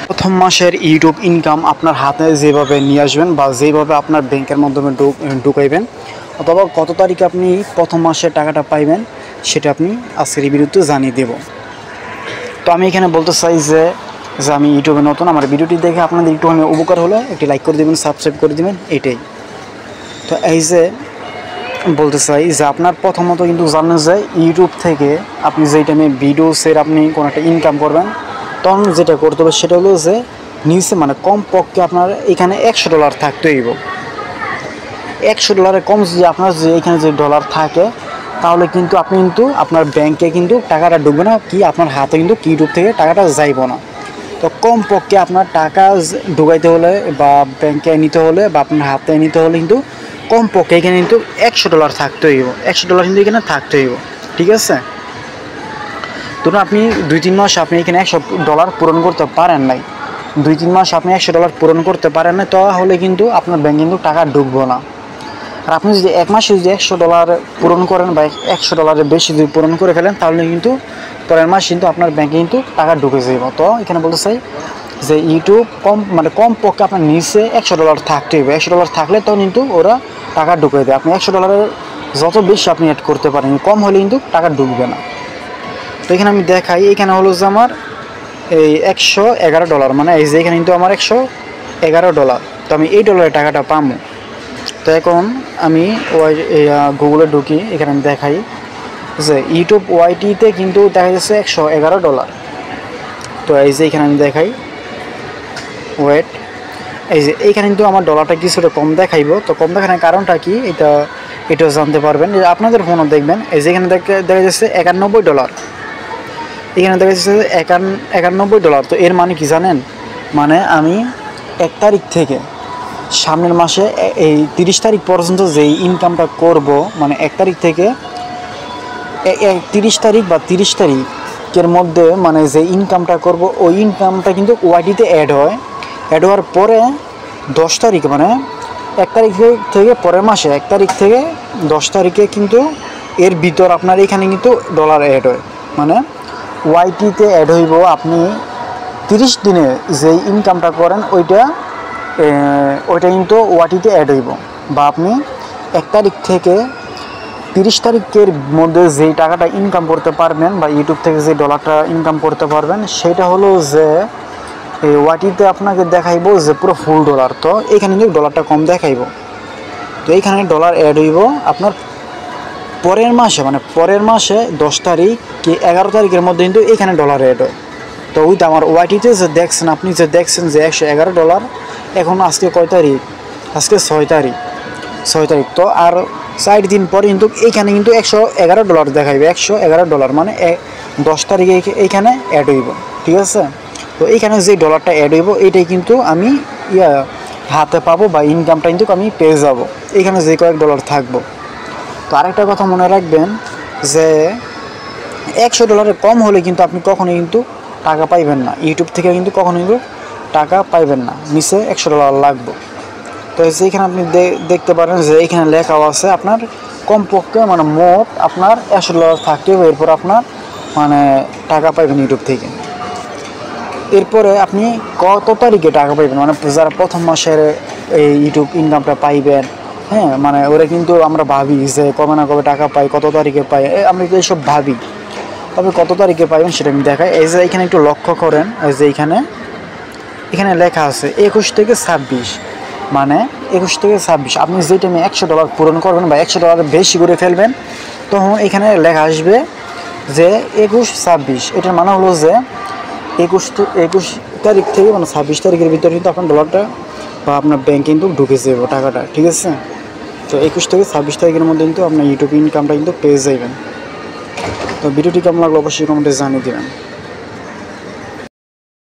প্রথম মাসের YouTube income আপনার হাতে যেভাবে নিয়ে আসবেন বা যেভাবে আপনার ব্যাংকের মাধ্যমে ঢুকাইবেন অথবা কত তারিখে আপনি প্রথম মাসের টাকাটা পাইবেন সেটা আপনি আজকের এই ভিডিওতে জানিয়ে দেব। তো আমি এখানে বলতে চাই যে আমি ইউটিউবে নতুন, আমার ভিডিওটি দেখে আপনাদের একটুখানি উপকার হলে একটি লাইক করে দেবেন, সাবস্ক্রাইব করে দেবেন, এটাই। তো এই যে বলতে চাই যে আপনার প্রথমত কিন্তু জানেন যে ইউটিউব থেকে আপনি যেই টাইমে ভিডিওসের আপনি কোনো একটা ইনকাম করবেন তখন যেটা করতে হবে সেটা হলো যে নিচে মানে কমপক্ষে আপনার এখানে $100 থাকতে হইব। $100 কম যদি আপনার যে এখানে যে ডলার থাকে তাহলে কিন্তু আপনি কিন্তু আপনার ব্যাংকে কিন্তু টাকাটা ঢুকবে না, কি আপনার হাতে কিন্তু ইউটিউব থেকে টাকাটা যাইব না। তো কমপক্ষে আপনার টাকা ঢুকাইতে হলে বা ব্যাংকে নিতে হলে বা আপনার হাতে নিতে হলে কিন্তু কমপক্ষে এখানে কিন্তু $100 থাকতে হইব। $100 কিন্তু এখানে থাকতে হইব, ঠিক আছে। ধরুন আপনি 2-3 মাস আপনি এখানে $100 পূরণ করতে পারেন নাই, 2-3 মাস আপনি $100 পূরণ করতে পারেন না, তাহলে কিন্তু আপনার ব্যাংকে কিন্তু টাকা ঢুকবো না। আর আপনি যদি এক মাসে যদি $100 পূরণ করেন বা $100 বেশি যদি পূরণ করে ফেলেন তাহলে কিন্তু পরের মাস কিন্তু আপনার ব্যাংকে কিন্তু টাকা ঢুকে যাইব। তো এখানে বলতে চাই যে ইউটিউব কমপক্ষে আপনার নিচে $100 থাকতে হবে। $100 থাকলে তখন কিন্তু ওরা টাকা ঢুকে দেয়। আপনি $100 যত বেশি আপনি অ্যাড করতে পারেন, কম হলে কিন্তু টাকা ঢুকবে না। তো এখানে আমি দেখাই, এখানে হলো যে আমার এই $111, মানে এই যে এখানে কিন্তু আমার $111। তো আমি এই ডলারের টাকাটা পাবো। তো এখন আমি গুগলে ঢুকি, এখানে আমি দেখাই যে ইউটিউব ওয়াইটিতে কিন্তু দেখা যাচ্ছে $111। তো এই যে এখানে আমি দেখাই ওয়েট, এই যে এইখানে কিন্তু আমার ডলারটা কিছুটা কম দেখাইব। তো কম দেখানোর কারণটা কি এটাও জানতে পারবেন যে আপনাদের ফোনও দেখবেন। এই যে এখানে দেখা যাচ্ছে $91, এখানে দেখা যাচ্ছে $91। তো এর মানে কি জানেন, মানে আমি 1 তারিখ থেকে সামনের মাসে এই 30 তারিখ পর্যন্ত যেই ইনকামটা করব, মানে 1 তারিখ থেকে 30 তারিখ বা 30 তারিখের মধ্যে মানে যে ইনকামটা করব ওই ইনকামটা কিন্তু ওয়াইটিতে অ্যাড হওয়ার পরে 10 তারিখ মানে 1 তারিখ থেকে পরের মাসে 1 তারিখ থেকে 10 তারিখে কিন্তু এর ভিতর আপনার এখানে কিন্তু ডলার অ্যাড হয়। মানে ওয়াইটিতে অ্যাড হইব আপনি 30 দিনে যে ইনকামটা করেন ওইটা কিন্তু ওয়াইটিতে অ্যাড হইব। বা আপনি 1 তারিখ থেকে 30 তারিখের মধ্যে যেই টাকাটা ইনকাম করতে পারবেন বা ইউটিউব থেকে যে ডলারটা ইনকাম করতে পারবেন সেটা হলো যে এই ওয়াইটিতে আপনাকে দেখাইব যে পুরো ফুল ডলার। তো এখানে কিন্তু ডলারটা কম দেখাইব। তো এইখানে ডলার অ্যাড হইব আপনার পরের মাসে, মানে পরের মাসে 10 তারিখ কি 11 তারিখের মধ্যে কিন্তু এখানে ডলার অ্যাড হয়। তো ওইটা আমার ওয়াইটিতে যে দেখছেন, আপনি যে দেখছেন যে $111, এখন আজকে কয় তারিখ, আজকে 6 তারিখ। তো আর 4 দিন পরে কিন্তু এইখানে কিন্তু $111 দেখাইবে। $111 মানে 10 তারিখে এইখানে অ্যাড হইব, ঠিক আছে। তো এইখানে যে ডলারটা অ্যাড হইব এইটাই কিন্তু আমি হাতে পাবো বা ইনকামটা কিন্তু আমি পেয়ে যাব, এইখানে যে কয়েক ডলার থাকবো। তো আরেকটা কথা মনে রাখবেন যে $100 কম হলে কিন্তু আপনি কখনোই কিন্তু টাকা পাইবেন না, ইউটিউব থেকে কিন্তু কখনোই কিন্তু টাকা পাইবেন না, নিচে $100 লাগবে। তো এইখানে আপনি দেখতে পারেন যে এইখানে লেখাও আছে আপনার কমপক্ষে মানে মোট আপনার $100 থাকতে হবে, এরপর আপনার মানে টাকা পাইবেন ইউটিউব থেকে। এরপরে আপনি কত তারিখে টাকা পাইবেন, মানে যারা প্রথম মাসের এই ইউটিউব ইনকামটা পাইবেন, হ্যাঁ, মানে ওরা কিন্তু আমরা ভাবি যে কবে না কবে টাকা পাই, কত তারিখে পাই, আমরা কিন্তু এইসব ভাবি। তবে কত তারিখে পাইবেন সেটা আমি দেখাই। এই যে এখানে একটু লক্ষ্য করেন, এই যে এখানে লেখা আছে 21 থেকে 26, মানে 21 থেকে 26 আপনি যে টাইমে $100 পূরণ করবেন বা $100 বেশি করে ফেলবেন তখন এখানে লেখা আসবে যে 21-26। এটার মানে হলো যে 21 তারিখ থেকে মানে 26 তারিখের ভিতরে কিন্তু আপনার ডলারটা বা আপনার ব্যাংকে কিন্তু ঢুকে যাবে টাকাটা, ঠিক আছে। তো 21 থেকে 26 তারিখের মধ্যে কিন্তু আপনার ইউটিউব ইনকামটা কিন্তু পেয়ে যাবেন। তো ভিডিওটি কেমন লাগলো অবশ্যই কমেন্টে জানিয়ে দেবেন।